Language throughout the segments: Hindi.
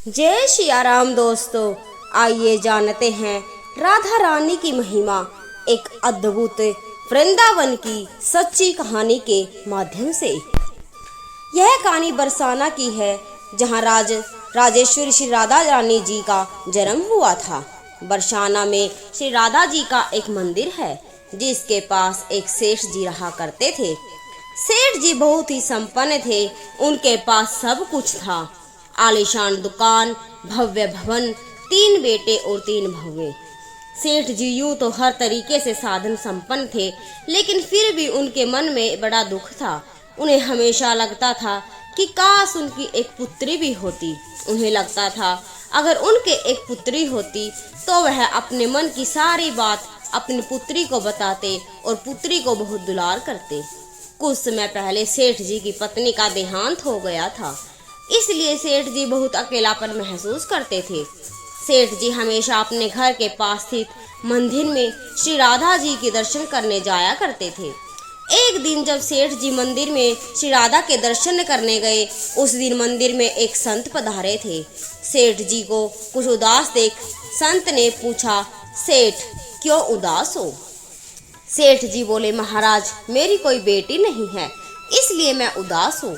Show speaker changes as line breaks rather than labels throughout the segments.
जय सिया राम दोस्तों, आइए जानते हैं राधा रानी की महिमा एक अद्भुत वृंदावन की सच्ची कहानी के माध्यम से। यह कहानी बरसाना की है, जहां राजेश्वरी श्री राधा रानी जी का जन्म हुआ था। बरसाना में श्री राधा जी का एक मंदिर है, जिसके पास एक सेठ जी रहा करते थे। सेठ जी बहुत ही संपन्न थे, उनके पास सब कुछ था। आलीशान दुकान, भव्य भवन, 3 बेटे और 3 बहुएं। सेठ जी यूं तो हर तरीके से साधन संपन्न थे, लेकिन फिर भी उनके मन में बड़ा दुख था। उन्हें हमेशा लगता था कि काश उनकी एक पुत्री भी होती। उन्हें लगता था अगर उनके एक पुत्री होती तो वह अपने मन की सारी बात अपनी पुत्री को बताते और पुत्री को बहुत दुलार करते। कुछ समय पहले सेठ जी की पत्नी का देहांत हो गया था, इसलिए सेठ जी बहुत अकेलापन महसूस करते थे। सेठ जी हमेशा अपने घर के पास स्थित मंदिर में श्री राधा जी के दर्शन करने जाया करते थे। एक दिन जब सेठ जी मंदिर में श्री राधा के दर्शन करने गए, उस दिन मंदिर में एक संत पधारे थे। सेठ जी को कुछ उदास देख संत ने पूछा, सेठ क्यों उदास हो? सेठ जी बोले, महाराज मेरी कोई बेटी नहीं है, इसलिए मैं उदास हूँ।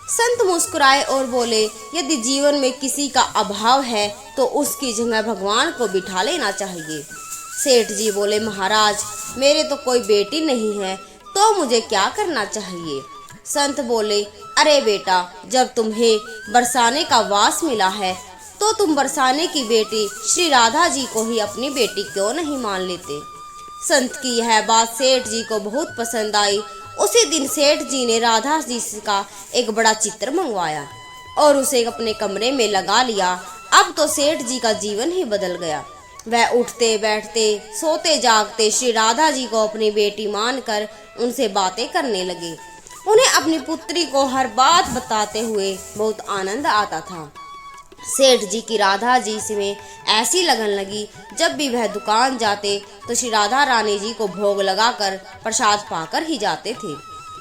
संत मुस्कुराए और बोले, यदि जीवन में किसी का अभाव है तो उसकी जगह भगवान को बिठा लेना चाहिए। सेठ जी बोले, महाराज मेरे तो कोई बेटी नहीं है, तो मुझे क्या करना चाहिए? संत बोले, अरे बेटा, जब तुम्हें बरसाने का वास मिला है तो तुम बरसाने की बेटी श्री राधा जी को ही अपनी बेटी क्यों नहीं मान लेते? संत की यह बात सेठ जी को बहुत पसंद आई। उसी दिन सेठ जी ने राधा जी का एक बड़ा चित्र मंगवाया और उसे अपने कमरे में लगा लिया। अब तो सेठ जी का जीवन ही बदल गया। वह उठते बैठते सोते जागते श्री राधा जी को अपनी बेटी मानकर उनसे बातें करने लगे। उन्हें अपनी पुत्री को हर बात बताते हुए बहुत आनंद आता था। सेठ जी की राधा जी में ऐसी लगन लगी, जब भी वह दुकान जाते तो श्री राधा रानी जी को भोग लगाकर प्रसाद पाकर ही जाते थे।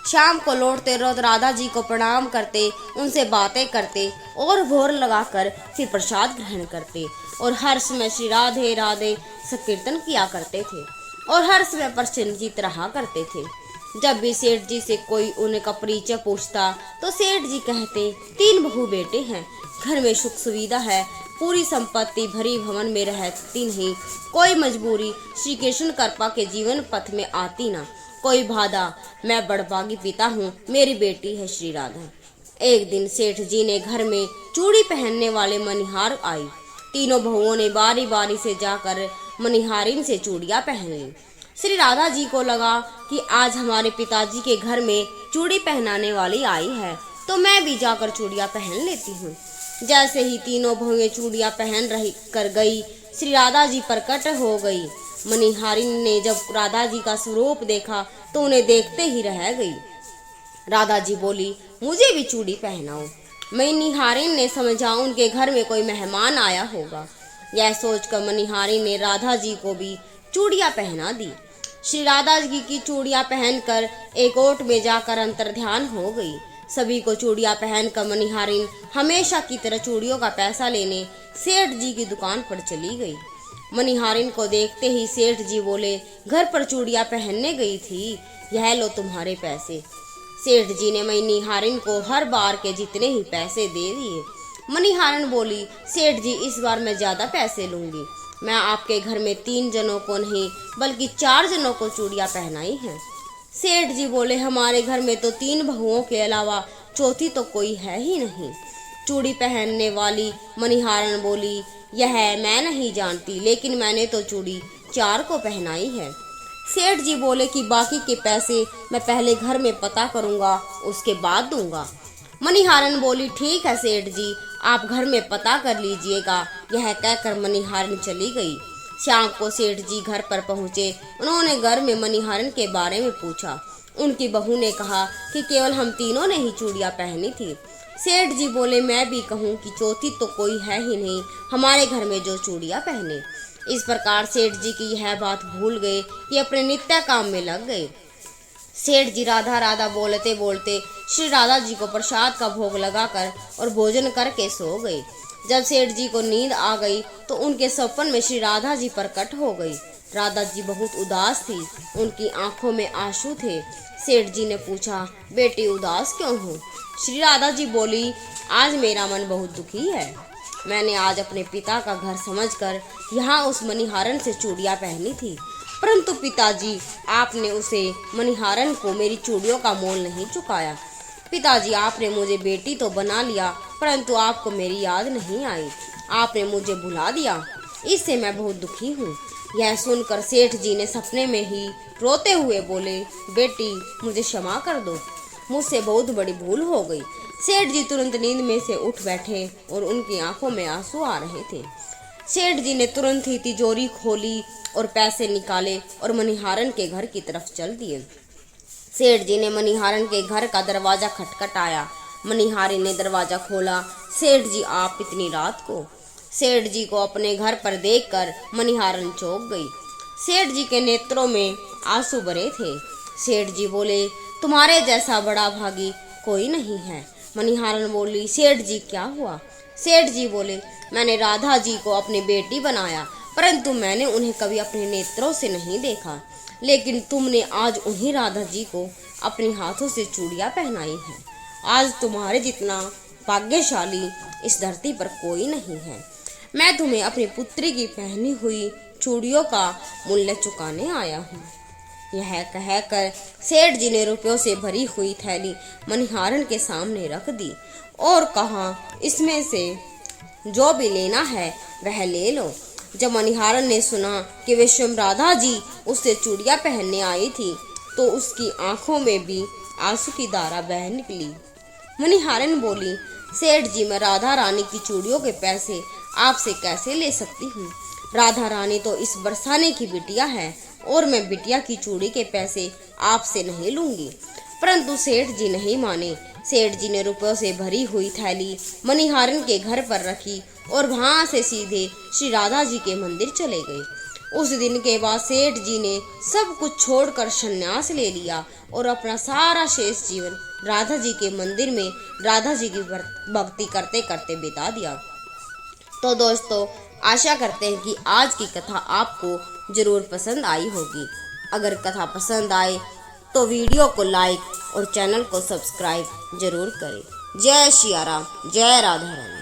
शाम को लौटते रोज राधा जी को प्रणाम करते, उनसे बातें करते और भोर लगाकर फिर प्रसाद ग्रहण करते और हर समय श्री राधे राधे संकीर्तन किया करते थे और हर समय प्रसन्नचित्त रहा करते थे। जब भी सेठ जी से कोई उनका परिचय पूछता तो सेठ जी कहते, 3 बहू बेटे हैं, घर में सुख सुविधा है, पूरी संपत्ति भरी भवन में रहती नहीं, कोई मजबूरी श्री कृष्ण कृपा के जीवन पथ में आती ना, कोई बाधा, मैं बड़भागी पिता हूँ, मेरी बेटी है श्री राधा। एक दिन सेठ जी ने घर में चूड़ी पहनने वाले मनिहार आई। तीनों बहुओं ने बारी बारी से जाकर मनिहारिन से चूड़ियां पहन ली। श्री राधा जी को लगा कि आज हमारे पिताजी के घर में चूड़ी पहनाने वाली आई है, तो मैं भी जाकर चूड़ियां पहन लेती हूँ। जैसे ही तीनों बहुएं चूड़ियां पहन रही कर गई, श्री राधा जी प्रकट हो गई। मनिहारिन ने जब राधा जी का स्वरूप देखा तो उन्हें देखते ही रह गई। राधा जी बोली, मुझे भी चूड़ी पहनाओ। मनिहारिन ने समझा उनके घर में कोई मेहमान आया होगा। यह सोचकर मनिहारिन ने राधा जी को भी चूड़ियां पहना दी। श्री राधा जी की चूड़ियां पहनकर एक ओट में जाकर अंतर्ध्यान हो गई। सभी को चूड़ियां पहनकर मनिहारिन हमेशा की तरह चूड़ियों का पैसा लेने सेठ जी की दुकान पर चली गई। मनिहारिन को देखते ही सेठ जी बोले, घर पर चूड़ियां पहनने गई थी, यह लो तुम्हारे पैसे। सेठ जी ने मनिहारिन को हर बार के जितने ही पैसे दे दिए। मनिहारिन बोली, सेठ जी इस बार मैं ज्यादा पैसे लूंगी, मैं आपके घर में 3 जनों को नहीं बल्कि 4 जनों को चूड़ियां पहनाई हैं। सेठ जी बोले, हमारे घर में तो 3 बहुओं के अलावा चौथी तो कोई है ही नहीं। चूड़ी पहनने वाली मनिहारन बोली, यह मैं नहीं जानती, लेकिन मैंने तो चूड़ी 4 को पहनाई है। सेठ जी बोले कि बाकी के पैसे मैं पहले घर में पता करूंगा, उसके बाद दूंगा। मनिहारन बोली, ठीक है सेठ जी, आप घर में पता कर लीजिएगा। यह कहकर मनिहारन चली गई। शाम को सेठ जी घर पर पहुंचे। उन्होंने घर में मनिहारन के बारे में पूछा। उनकी बहू ने कहा कि केवल हम तीनों ने ही चूड़ियां पहनी थी। सेठ जी बोले, मैं भी कहूँ कि चौथी तो कोई है ही नहीं हमारे घर में जो चूड़ियां पहने। इस प्रकार सेठ जी की यह बात भूल गए कि अपने नित्य काम में लग गए। सेठ जी राधा राधा बोलते बोलते श्री राधा जी को प्रसाद का भोग लगाकर और भोजन करके सो गए। जब सेठ जी को नींद आ गई तो उनके सपन में श्री राधा जी प्रकट हो गई। राधा जी बहुत उदास थी, उनकी आंखों में आंसू थे। सेठ जी ने पूछा, बेटी उदास क्यों हो? श्री राधा जी बोली, आज मेरा मन बहुत दुखी है। मैंने आज अपने पिता का घर समझकर यहाँ उस मणिहारन से चूड़ियाँ पहनी थी, परंतु पिताजी आपने उसे मणिहारन को मेरी चूड़ियों का मोल नहीं चुकाया। पिताजी आपने मुझे बेटी तो बना लिया, परंतु आपको मेरी याद नहीं आई, आपने मुझे भुला दिया। इससे मैं बहुत दुखी हूँ। यह सुनकर सेठ जी ने सपने में ही रोते हुए बोले, बेटी मुझे क्षमा कर दो, मुझसे बहुत बड़ी भूल हो गई। सेठ जी तुरंत नींद में से उठ बैठे और उनकी आंखों में आंसू आ रहे थे। सेठ जी ने तुरंत ही तिजोरी खोली और पैसे निकाले और मणिहारन के घर की तरफ चल दिए। सेठ जी ने मणिहारन के घर का दरवाजा खटखटाया। मणिहारी ने दरवाजा खोला। सेठ जी, आप इतनी रात को? सेठ जी को अपने घर पर देखकर मणिहारन चौंक गई। सेठ जी के नेत्रों में आंसू भरे थे। सेठ जी बोले, तुम्हारे जैसा बड़ा भागी कोई नहीं है। मणिहारन बोली, सेठ जी क्या हुआ? सेठ जी बोले, मैंने राधा जी को अपनी बेटी बनाया, परंतु मैंने उन्हें कभी अपने नेत्रों से नहीं देखा, लेकिन तुमने आज उन्हीं राधा जी को अपने हाथों से चूड़ियाँ पहनाई हैं। आज तुम्हारे जितना भाग्यशाली इस धरती पर कोई नहीं है। मैं तुम्हें अपनी पुत्री की पहनी हुई चूड़ियों का मूल्य चुकाने आया हूँ। यह कहकर सेठ जी ने रुपयों से भरी हुई थैली मणिहारन के सामने रख दी और कहा, इसमें से जो भी लेना है वह ले लो। जब मणिहारन ने सुना कि वे स्वयं राधा जी उससे चूड़ियाँ पहनने आई थी, तो उसकी आंखों में भी आंसू की धारा बह निकली। मणिहारन बोली, सेठ जी, मैं राधा रानी की चूड़ियों के पैसे आपसे कैसे ले सकती हूँ? राधा रानी तो इस बरसाने की बिटिया है और मैं बिटिया की चूड़ी के पैसे आपसे नहीं लूंगी। परंतु सेठ जी नहीं माने। सेठ जी ने रुपयों से भरी हुई थैली मणिहारन के घर पर रखी और वहां से सीधे श्री राधा जी के मंदिर चले गए। उस दिन के बाद सेठ जी ने सब कुछ छोड़कर संन्यास ले लिया और अपना सारा शेष जीवन राधा जी के मंदिर में राधा जी की भक्ति करते करते बिता दिया। तो दोस्तों, आशा करते हैं कि आज की कथा आपको जरूर पसंद आई होगी। अगर कथा पसंद आए तो वीडियो को लाइक और चैनल को सब्सक्राइब जरूर करें। जय सिया राम, जय राधा रानी।